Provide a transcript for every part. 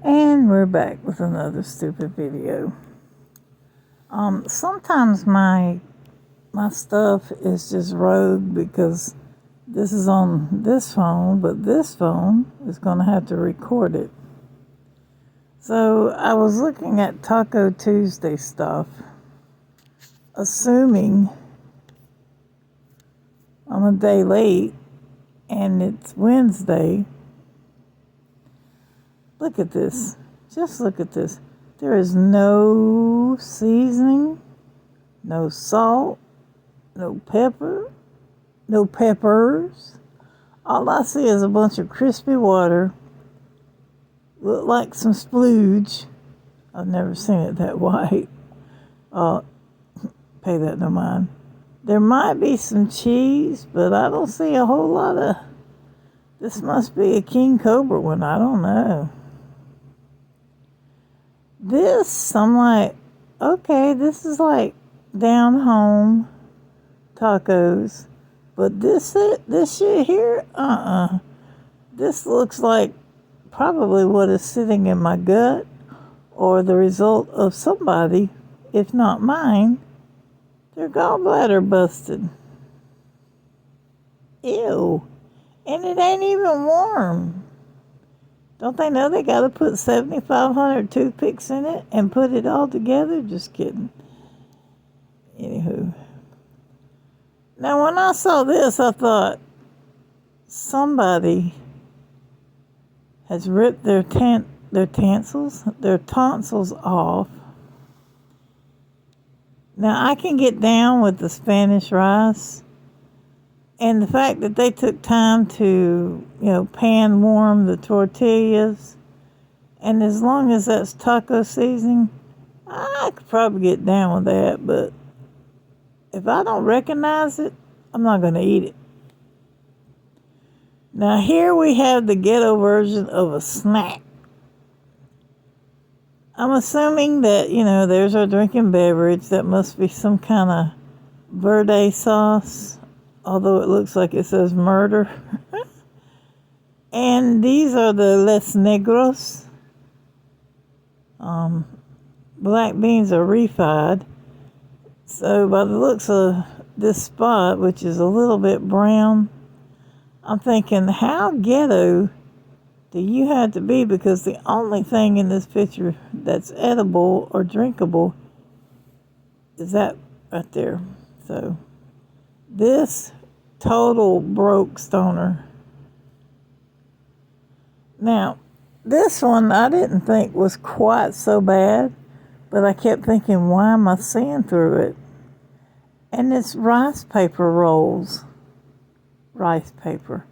And we're back with another stupid video. Sometimes my stuff is just rogue because this is on this phone, but this phone is going to have to record it. So I was looking at Taco Tuesday stuff, assuming I'm a day late and it's Wednesday. Look at this. Just look at this. There is no seasoning, no salt, no pepper, no peppers. All I see is a bunch of crispy water. Look like some splooge. I've never seen it that white. Pay that no mind. There might be some cheese, but I don't see a whole lot of... This must be a King Cobra one. I don't know. This, I'm like, okay, this is like down home tacos. But this shit here, this looks like probably what is sitting in my gut or the result of somebody, if not mine, their gallbladder busted. Ew. And it ain't even warm. Don't they know they got to put 7,500 toothpicks in it and put it all together? Just kidding. Anywho. Now, when I saw this, I thought somebody has ripped their tonsils off. Now, I can get down with the Spanish rice. And the fact that they took time to, pan warm the tortillas, and as long as that's taco seasoning, I could probably get down with that. But if I don't recognize it, I'm not going to eat it. Now here we have the ghetto version of a snack. I'm assuming that, there's our drinking beverage. That must be some kind of verde sauce. Although it looks like it says murder. And these are the Les Negros. Black beans are refried. So by the looks of this spot, which is a little bit brown, I'm thinking, how ghetto do you have to be? Because the only thing in this picture that's edible or drinkable is that right there. So this total broke stoner. Now, this one I didn't think was quite so bad, but I kept thinking, why am I seeing through it? And it's rice paper rolls. Rice paper.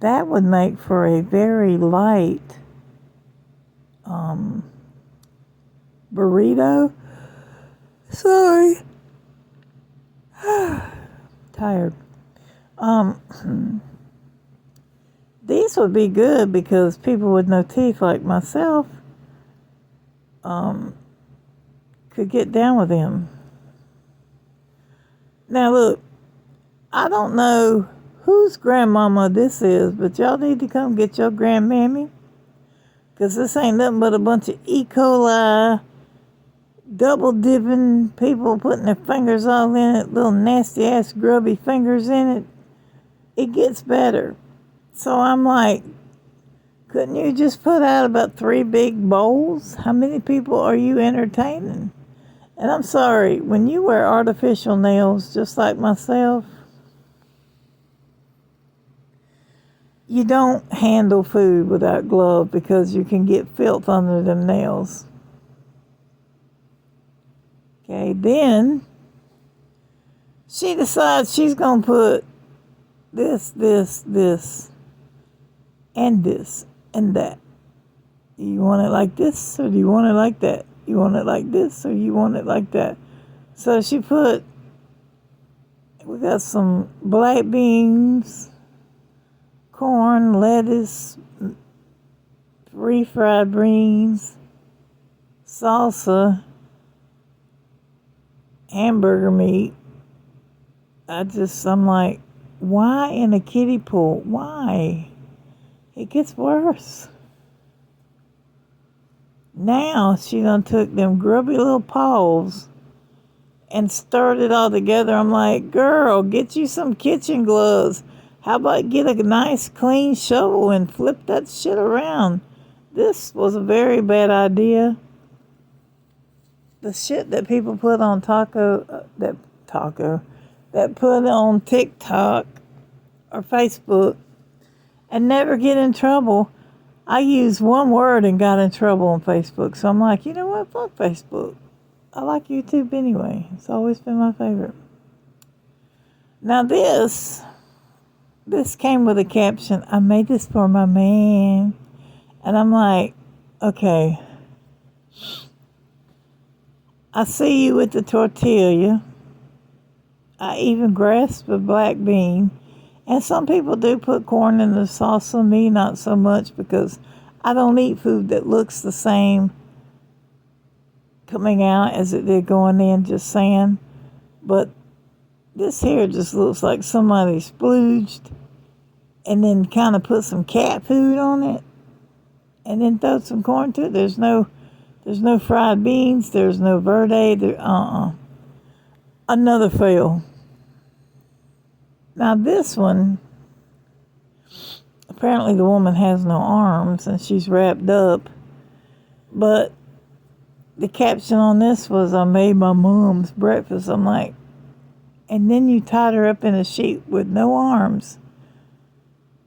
That would make for a very light burrito. Sorry. Tired. These would be good because people with no teeth like myself could get down with them. Now look, I don't know whose grandmama this is, but y'all need to come get your grandmammy, because this ain't nothing but a bunch of E. coli, double dipping, people putting their fingers all in it, little nasty ass grubby fingers in it. It gets better. So I'm like, couldn't you just put out about 3 big bowls? How many people are you entertaining? And I'm sorry, when you wear artificial nails just like myself, you don't handle food without gloves because you can get filth under them nails. Okay, then she decides she's going to put this, and this, and that. Do you want it like this, or do you want it like that? You want it like this, or you want it like that? So we got some black beans, corn, lettuce, refried beans, salsa, hamburger meat. I'm like, why in a kiddie pool? Why? It gets worse. Now she done took them grubby little paws and stirred it all together. I'm like, girl, get you some kitchen gloves. How about get a nice clean shovel and flip that shit around? This was a very bad idea. The shit that people put on that put on TikTok or Facebook and never get in trouble. I used one word and got in trouble on Facebook. So I'm like, you know what? Fuck Facebook. I like YouTube anyway. It's always been my favorite. Now this came with a caption, I made this for my man. And I'm like, okay. I see you with the tortilla. I even grasp a black bean. And some people do put corn in the salsa. Me, not so much, because I don't eat food that looks the same coming out as it did going in, just saying. But this here just looks like somebody splooged and then kind of put some cat food on it and then throw some corn to it. There's no fried beans. There's no verde. Another fail. Now this one, apparently the woman has no arms and she's wrapped up. But the caption on this was, I made my mom's breakfast. I'm like, and then you tied her up in a sheet with no arms.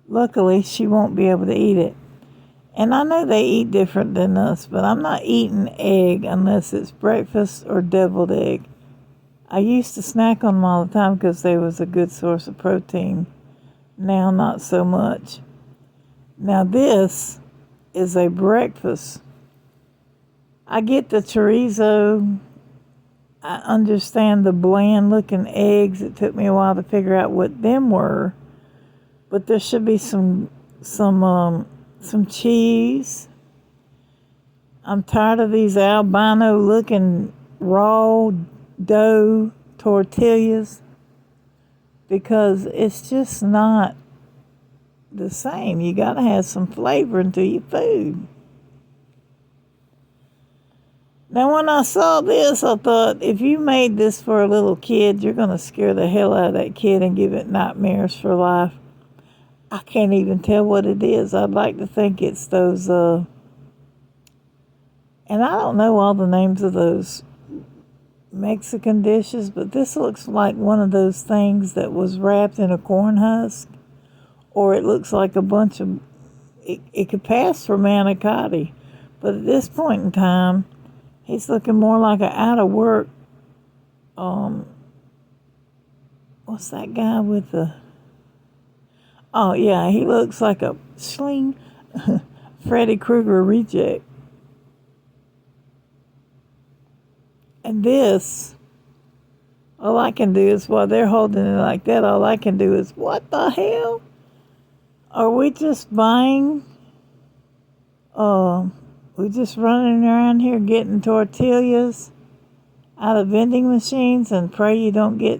Luckily, she won't be able to eat it. And I know they eat different than us, but I'm not eating egg unless it's breakfast or deviled egg. I used to snack on them all the time because they was a good source of protein. Now, not so much. Now, this is a breakfast. I get the chorizo. I understand the bland-looking eggs. It took me a while to figure out what them were. But there should be some cheese. I'm tired of these albino-looking raw dough tortillas because it's just not the same. You got to have some flavor into your food. Now, when I saw this, I thought, if you made this for a little kid, you're going to scare the hell out of that kid and give it nightmares for life. I can't even tell what it is. I'd like to think it's those, and I don't know all the names of those Mexican dishes, but this looks like one of those things that was wrapped in a corn husk, or it looks like a bunch of, it could pass for manicotti, but at this point in time, he's looking more like an out of work, what's that guy with the, oh yeah, he looks like a sling Freddy Krueger reject. And this, all I can do is, while they're holding it like that, all I can do is, what the hell? Are we just buying, we just running around here getting tortillas out of vending machines and pray you don't get,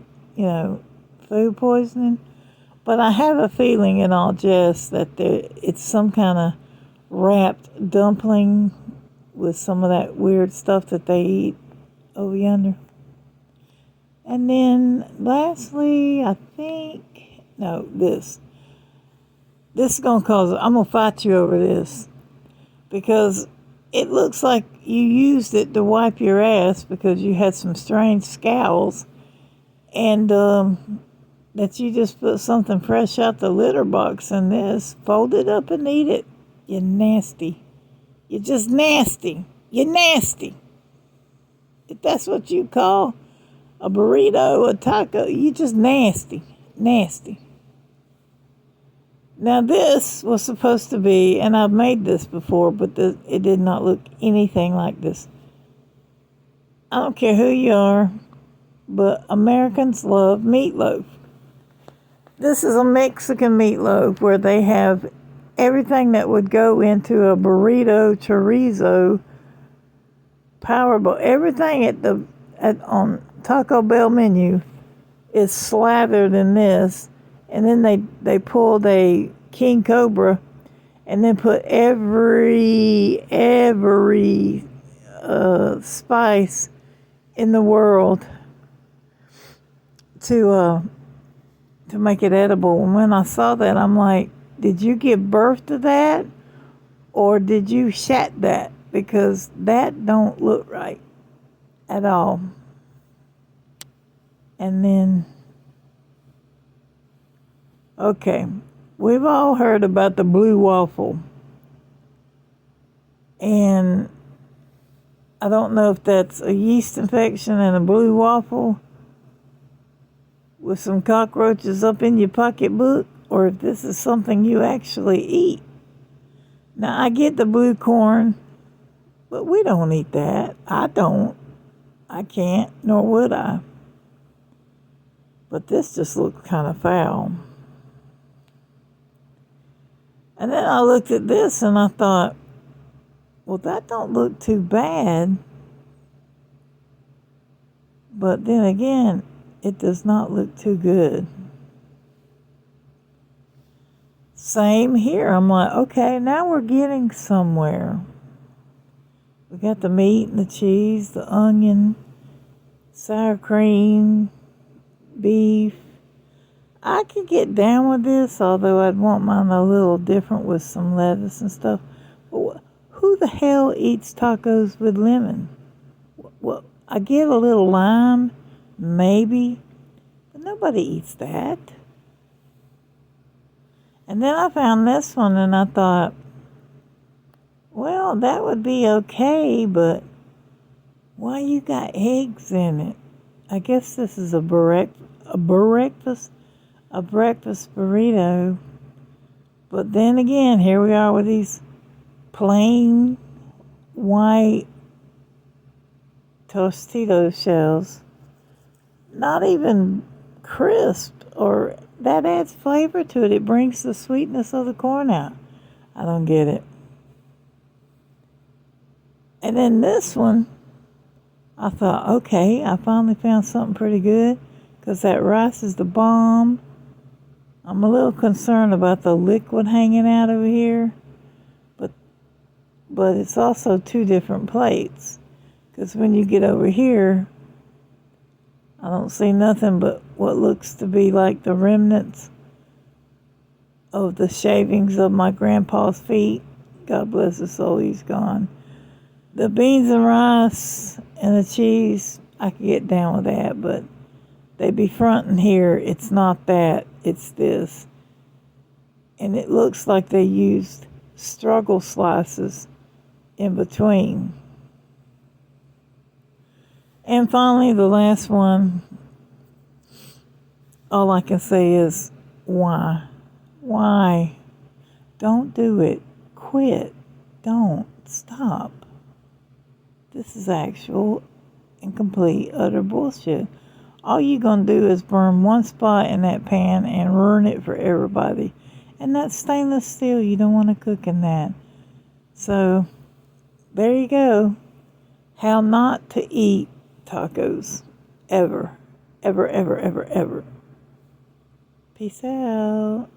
food poisoning? But I have a feeling, in all jest, that it's some kind of wrapped dumpling with some of that weird stuff that they eat over yonder. And then lastly, I think, no, this is going to cause, I'm going to fight you over this, because it looks like you used it to wipe your ass because you had some strange scowls, and that you just put something fresh out the litter box in this, fold it up and eat it. You nasty. You're just nasty. You're nasty. If that's what you call a burrito, a taco, you just nasty. Nasty. Now this was supposed to be, and I've made this before, but it did not look anything like this. I don't care who you are, but Americans love meatloaf. This is a Mexican meatloaf where they have everything that would go into a burrito, chorizo, powerball. Everything on Taco Bell menu is slathered in this, and then they pulled a King Cobra and then put every spice in the world to make it edible. And when I saw that, I'm like, did you give birth to that, or did you shat that? Because that don't look right at all. And then, okay, we've all heard about the blue waffle. And I don't know if that's a yeast infection and a blue waffle with some cockroaches up in your pocketbook, or if this is something you actually eat. Now, I get the blue corn, but we don't eat that. I don't. I can't, nor would I. But this just looked kind of foul. And then I looked at this and I thought, well, that don't look too bad. But then again, it does not look too good. Same here. I'm like, okay, now we're getting somewhere. We got the meat and the cheese, the onion, sour cream, beef. I could get down with this, although I'd want mine a little different with some lettuce and stuff. But who the hell eats tacos with lemon? Well, I get a little lime, maybe, but nobody eats that. And then I found this one and I thought, well, that would be okay, but why you got eggs in it? I guess this is a breakfast burrito. But then again, here we are with these plain white Tostito shells. Not even crisp, or that adds flavor to it. It brings the sweetness of the corn out. I don't get it. And then this one, I thought, okay, I finally found something pretty good, because that rice is the bomb. I'm a little concerned about the liquid hanging out over here, but it's also two different plates, because when you get over here, I don't see nothing but what looks to be like the remnants of the shavings of my grandpa's feet. God bless his soul, he's gone. The beans and rice and the cheese, I could get down with that, but they be fronting here. It's not that, it's this. And it looks like they used struggle slices in between. And finally, the last one, all I can say is, why? Why? Don't do it. Quit. Don't. Stop. This is actual and complete utter bullshit. All you're going to do is burn one spot in that pan and ruin it for everybody. And that's stainless steel. You don't want to cook in that. So, there you go. How not to eat tacos. Ever. Ever, ever, ever, ever. Peace out.